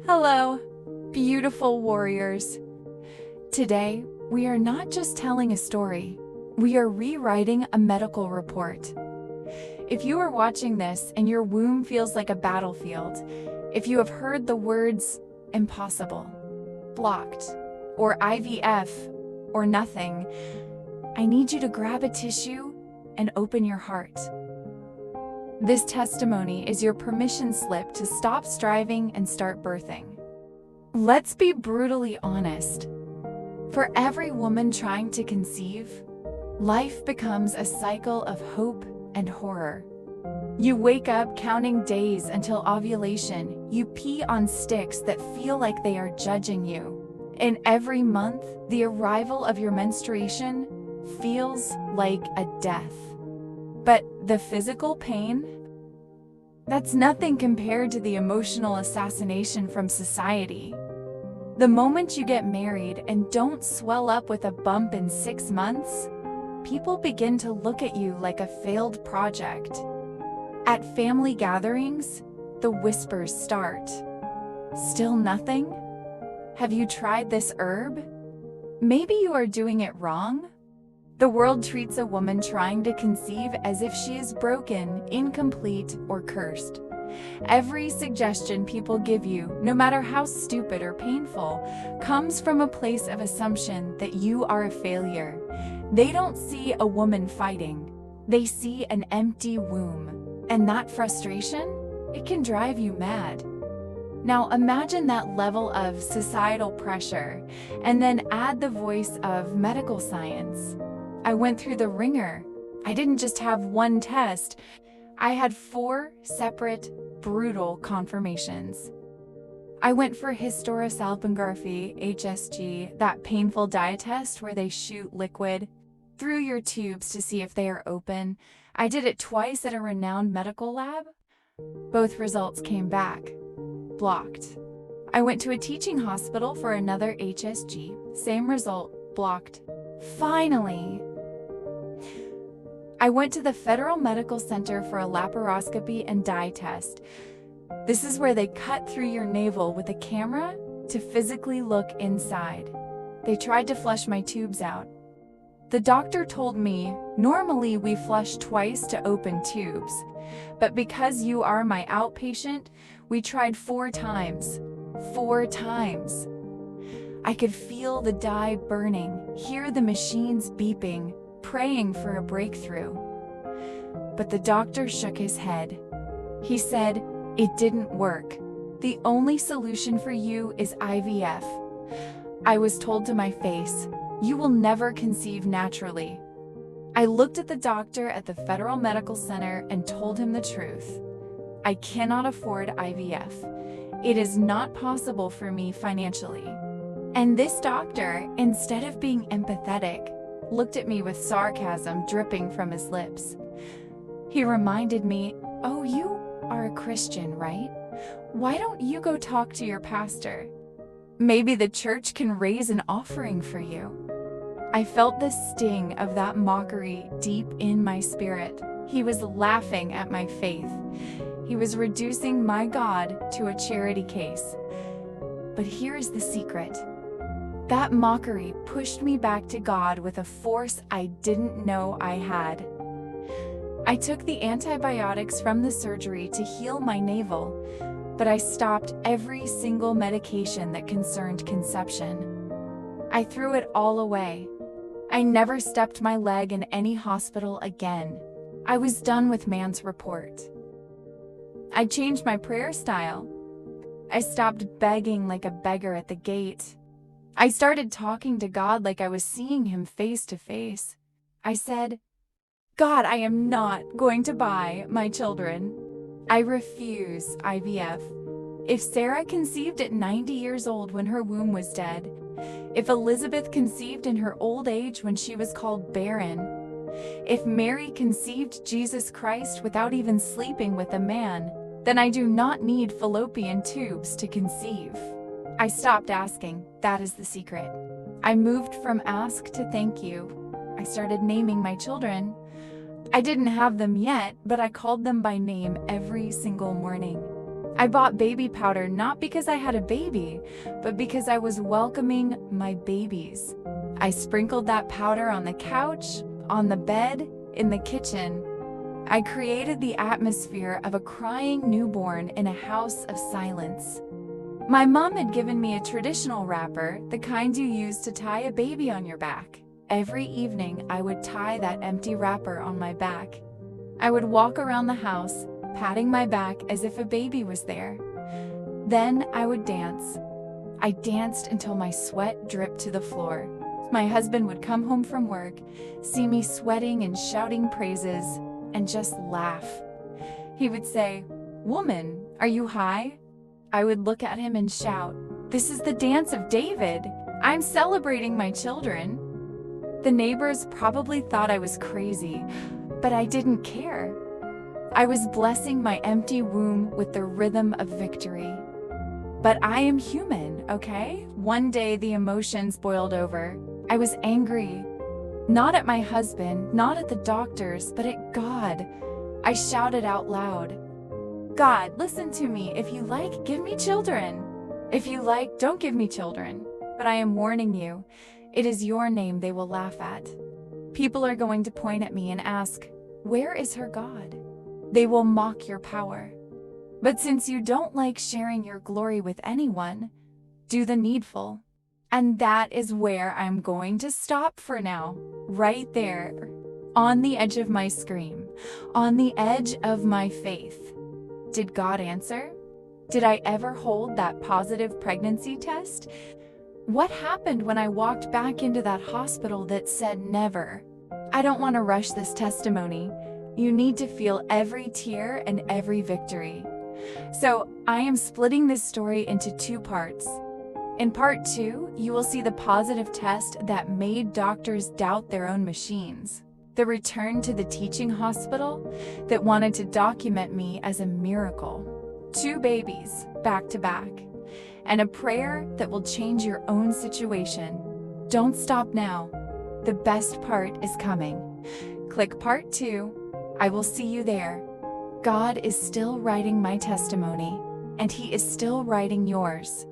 Hello, beautiful warriors. Today, we are not just telling a story, we are rewriting a medical report. If you are watching this and your womb feels like a battlefield, if you have heard the words impossible, blocked, or IVF, or nothing, I need you to grab a tissue and open your heart. This testimony is your permission slip to stop striving and start birthing. Let's be brutally honest. For every woman trying to conceive, life becomes a cycle of hope and horror. You wake up counting days until ovulation. You pee on sticks that feel like they are judging you. And every month, the arrival of your menstruation feels like a death. But the physical pain? That's nothing compared to the emotional assassination from society. The moment you get married and don't swell up with a bump in 6 months, people begin to look at you like a failed project. At family gatherings, the whispers start. Still nothing? Have you tried this herb? Maybe you are doing it wrong? The world treats a woman trying to conceive as if she is broken, incomplete, or cursed. Every suggestion people give you, no matter how stupid or painful, comes from a place of assumption that you are a failure. They don't see a woman fighting. They see an empty womb. And that frustration, it can drive you mad. Now imagine that level of societal pressure, and then add the voice of medical science. I went through the ringer. I didn't just have one test. I had 4 separate, brutal confirmations. I went for hysterosalpingography, HSG, that painful dye test where they shoot liquid through your tubes to see if they are open. I did it twice at a renowned medical lab. Both results came back blocked. I went to a teaching hospital for another HSG. Same result, blocked. Finally, I went to the Federal Medical Center for a laparoscopy and dye test. This is where they cut through your navel with a camera to physically look inside. They tried to flush my tubes out. The doctor told me, normally we flush twice to open tubes, but because you are my outpatient, we tried 4 times. 4 times. I could feel the dye burning, hear the machines beeping, praying for a breakthrough. But the doctor shook his head. He said, "It didn't work. The only solution for you is IVF." I was told to my face, "You will never conceive naturally." I looked at the doctor at the Federal Medical Center and told him the truth. I cannot afford IVF. It is not possible for me financially. And this doctor, instead of being empathetic, looked at me with sarcasm dripping from his lips. He reminded me, "Oh, you are a Christian, right? Why don't you go talk to your pastor? Maybe the church can raise an offering for you." I felt the sting of that mockery deep in my spirit. He was laughing at my faith. He was reducing my God to a charity case. But here is the secret. That mockery pushed me back to God with a force I didn't know I had. I took the antibiotics from the surgery to heal my navel, but I stopped every single medication that concerned conception. I threw it all away. I never stepped my leg in any hospital again. I was done with man's report. I changed my prayer style. I stopped begging like a beggar at the gate. I started talking to God like I was seeing him face to face. I said, "God, I am not going to buy my children. I refuse IVF. If Sarah conceived at 90 years old when her womb was dead, if Elizabeth conceived in her old age when she was called barren, if Mary conceived Jesus Christ without even sleeping with a man, then I do not need fallopian tubes to conceive." I stopped asking. That is the secret. I moved from ask to thank you. I started naming my children. I didn't have them yet, but I called them by name every single morning. I bought baby powder not because I had a baby, but because I was welcoming my babies. I sprinkled that powder on the couch, on the bed, in the kitchen. I created the atmosphere of a crying newborn in a house of silence. My mom had given me a traditional wrapper, the kind you use to tie a baby on your back. Every evening, I would tie that empty wrapper on my back. I would walk around the house, patting my back as if a baby was there. Then I would dance. I danced until my sweat dripped to the floor. My husband would come home from work, see me sweating and shouting praises, and just laugh. He would say, "Woman, are you high?" I would look at him and shout, "This is the dance of David. I'm celebrating my children." The neighbors probably thought I was crazy, but I didn't care. I was blessing my empty womb with the rhythm of victory. But I am human, okay? One day the emotions boiled over. I was angry. Not at my husband, not at the doctors, but at God. I shouted out loud, "God, listen to me. If you like, give me children. If you like, don't give me children. But I am warning you, it is your name they will laugh at. People are going to point at me and ask, 'Where is her God?' They will mock your power. But since you don't like sharing your glory with anyone, do the needful." And that is where I'm going to stop for now, right there, on the edge of my scream, on the edge of my faith. Did God answer? Did I ever hold that positive pregnancy test? What happened when I walked back into that hospital that said never? I don't want to rush this testimony. You need to feel every tear and every victory. So I am splitting this story into 2 parts. In part 2, you will see the positive test that made doctors doubt their own machines, the return to the teaching hospital that wanted to document me as a miracle, 2 babies back to back, and a prayer that will change your own situation. Don't stop now. The best part is coming. Click part 2. I will see you there. God is still writing my testimony, and He is still writing yours.